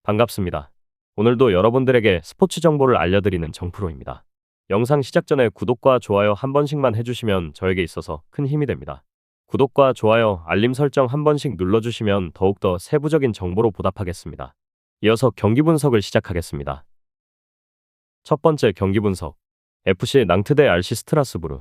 반갑습니다. 오늘도 여러분들에게 스포츠 정보를 알려드리는 정프로입니다. 영상 시작 전에 구독과 좋아요 한 번씩만 해주시면 저에게 있어서 큰 힘이 됩니다. 구독과 좋아요, 알림 설정 한 번씩 눌러주시면 더욱더 세부적인 정보로 보답하겠습니다. 이어서 경기 분석을 시작하겠습니다. 첫 번째 경기 분석. FC 낭트 대 RC 스트라스부르.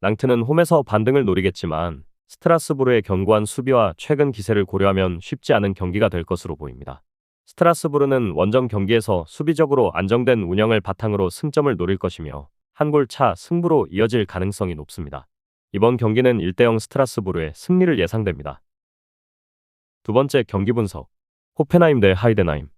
낭트는 홈에서 반등을 노리겠지만 스트라스부르의 견고한 수비와 최근 기세를 고려하면 쉽지 않은 경기가 될 것으로 보입니다. 스트라스부르는 원정 경기에서 수비적으로 안정된 운영을 바탕으로 승점을 노릴 것이며 한 골 차 승부로 이어질 가능성이 높습니다. 이번 경기는 1대0 스트라스부르의 승리를 예상됩니다. 두 번째 경기 분석. 호펜하임 대 하이덴하임.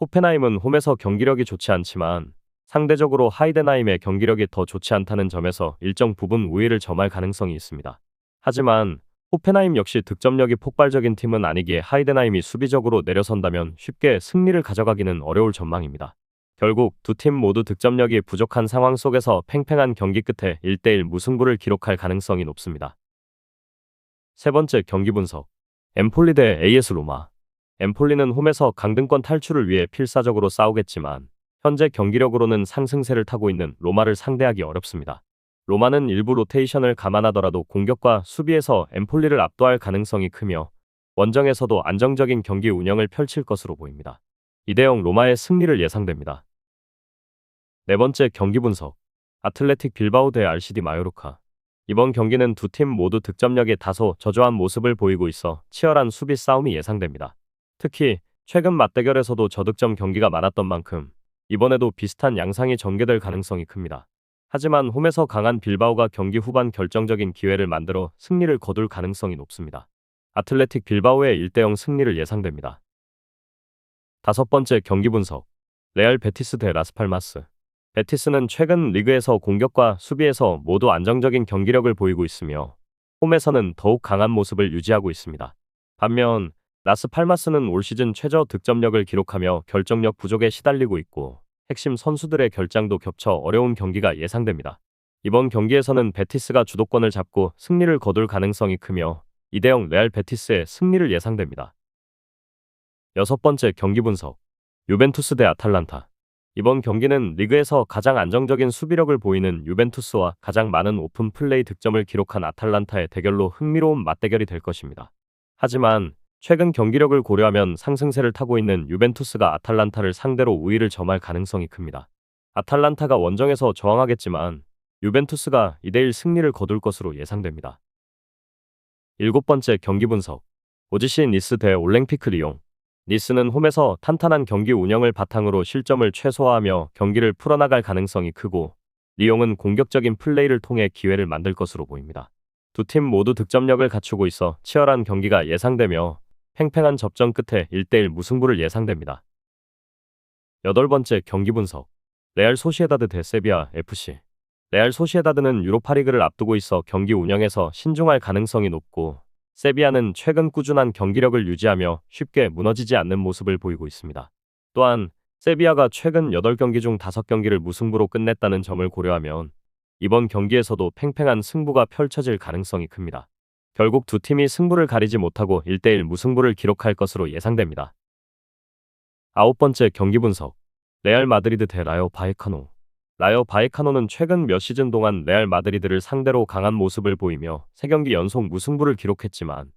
호펜하임은 홈에서 경기력이 좋지 않지만 상대적으로 하이덴하임의 경기력이 더 좋지 않다는 점에서 일정 부분 우위를 점할 가능성이 있습니다. 하지만 호펜하임 역시 득점력이 폭발적인 팀은 아니기에 하이덴하임이 수비적으로 내려선다면 쉽게 승리를 가져가기는 어려울 전망입니다. 결국 두 팀 모두 득점력이 부족한 상황 속에서 팽팽한 경기 끝에 1대1 무승부를 기록할 가능성이 높습니다. 세 번째 경기 분석. 엠폴리 대 AS 로마. 엠폴리는 홈에서 강등권 탈출을 위해 필사적으로 싸우겠지만 현재 경기력으로는 상승세를 타고 있는 로마를 상대하기 어렵습니다. 로마는 일부 로테이션을 감안하더라도 공격과 수비에서 엠폴리를 압도할 가능성이 크며 원정에서도 안정적인 경기 운영을 펼칠 것으로 보입니다. 2대0 로마의 승리를 예상됩니다. 네 번째 경기 분석. 아틀레틱 빌바오 대 RCD 마요르카. 이번 경기는 두 팀 모두 득점력이 다소 저조한 모습을 보이고 있어 치열한 수비 싸움이 예상됩니다. 특히 최근 맞대결에서도 저득점 경기가 많았던 만큼 이번에도 비슷한 양상이 전개될 가능성이 큽니다. 하지만 홈에서 강한 빌바오가 경기 후반 결정적인 기회를 만들어 승리를 거둘 가능성이 높습니다. 아틀레틱 빌바오의 1대0 승리를 예상됩니다. 다섯 번째 경기 분석. 레알 베티스 대 라스팔마스. 베티스는 최근 리그에서 공격과 수비에서 모두 안정적인 경기력을 보이고 있으며 홈에서는 더욱 강한 모습을 유지하고 있습니다. 반면 라스팔마스는 올 시즌 최저 득점력을 기록하며 결정력 부족에 시달리고 있고 핵심 선수들의 결장도 겹쳐 어려운 경기가 예상됩니다. 이번 경기에서는 베티스가 주도권을 잡고 승리를 거둘 가능성이 크며 2대0 레알 베티스의 승리를 예상됩니다. 여섯 번째 경기 분석. 유벤투스 대 아탈란타. 이번 경기는 리그에서 가장 안정적인 수비력을 보이는 유벤투스와 가장 많은 오픈 플레이 득점을 기록한 아탈란타의 대결로 흥미로운 맞대결이 될 것입니다. 하지만 최근 경기력을 고려하면 상승세를 타고 있는 유벤투스가 아탈란타를 상대로 우위를 점할 가능성이 큽니다. 아탈란타가 원정에서 저항하겠지만 유벤투스가 2대1 승리를 거둘 것으로 예상됩니다. 일곱 번째 경기 분석. OGC 니스 대 올랭피크 리옹. 니스는 홈에서 탄탄한 경기 운영을 바탕으로 실점을 최소화하며 경기를 풀어나갈 가능성이 크고 리옹은 공격적인 플레이를 통해 기회를 만들 것으로 보입니다. 두 팀 모두 득점력을 갖추고 있어 치열한 경기가 예상되며 팽팽한 접전 끝에 1대1 무승부를 예상됩니다. 여덟 번째 경기 분석. 레알 소시에다드 대 세비야 FC. 레알 소시에다드는 유로파리그를 앞두고 있어 경기 운영에서 신중할 가능성이 높고 세비야는 최근 꾸준한 경기력을 유지하며 쉽게 무너지지 않는 모습을 보이고 있습니다. 또한 세비야가 최근 8경기 중 5경기를 무승부로 끝냈다는 점을 고려하면 이번 경기에서도 팽팽한 승부가 펼쳐질 가능성이 큽니다. 결국 두 팀이 승부를 가리지 못하고 1대1 무승부를 기록할 것으로 예상됩니다. 아홉 번째 경기 분석. 레알 마드리드 대 라요 바이카노. 라요 바이카노는 최근 몇 시즌 동안 레알 마드리드를 상대로 강한 모습을 보이며 3경기 연속 무승부를 기록했지만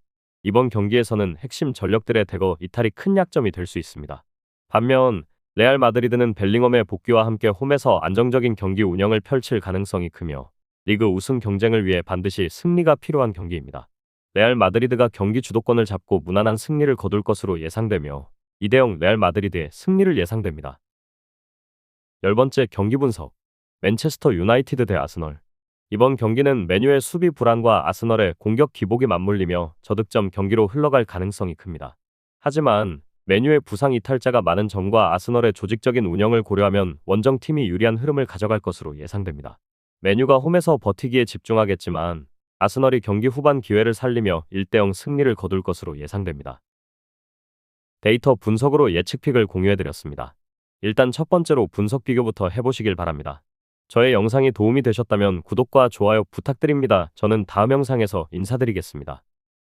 이번 경기에서는 핵심 전력들의 대거 이탈이 큰 약점이 될 수 있습니다. 반면 레알 마드리드는 벨링엄의 복귀와 함께 홈에서 안정적인 경기 운영을 펼칠 가능성이 크며 리그 우승 경쟁을 위해 반드시 승리가 필요한 경기입니다. 레알 마드리드가 경기 주도권을 잡고 무난한 승리를 거둘 것으로 예상되며 2대0 레알 마드리드의 승리를 예상됩니다. 열 번째 경기 분석. 맨체스터 유나이티드 대 아스널. 이번 경기는 맨유의 수비 불안과 아스널의 공격 기복이 맞물리며 저득점 경기로 흘러갈 가능성이 큽니다. 하지만 맨유의 부상 이탈자가 많은 점과 아스널의 조직적인 운영을 고려하면 원정팀이 유리한 흐름을 가져갈 것으로 예상됩니다. 맨유가 홈에서 버티기에 집중하겠지만 아스널이 경기 후반 기회를 살리며 1대0 승리를 거둘 것으로 예상됩니다. 데이터 분석으로 예측픽을 공유해드렸습니다. 일단 첫 번째로 분석 비교부터 해보시길 바랍니다. 저의 영상이 도움이 되셨다면 구독과 좋아요 부탁드립니다. 저는 다음 영상에서 인사드리겠습니다.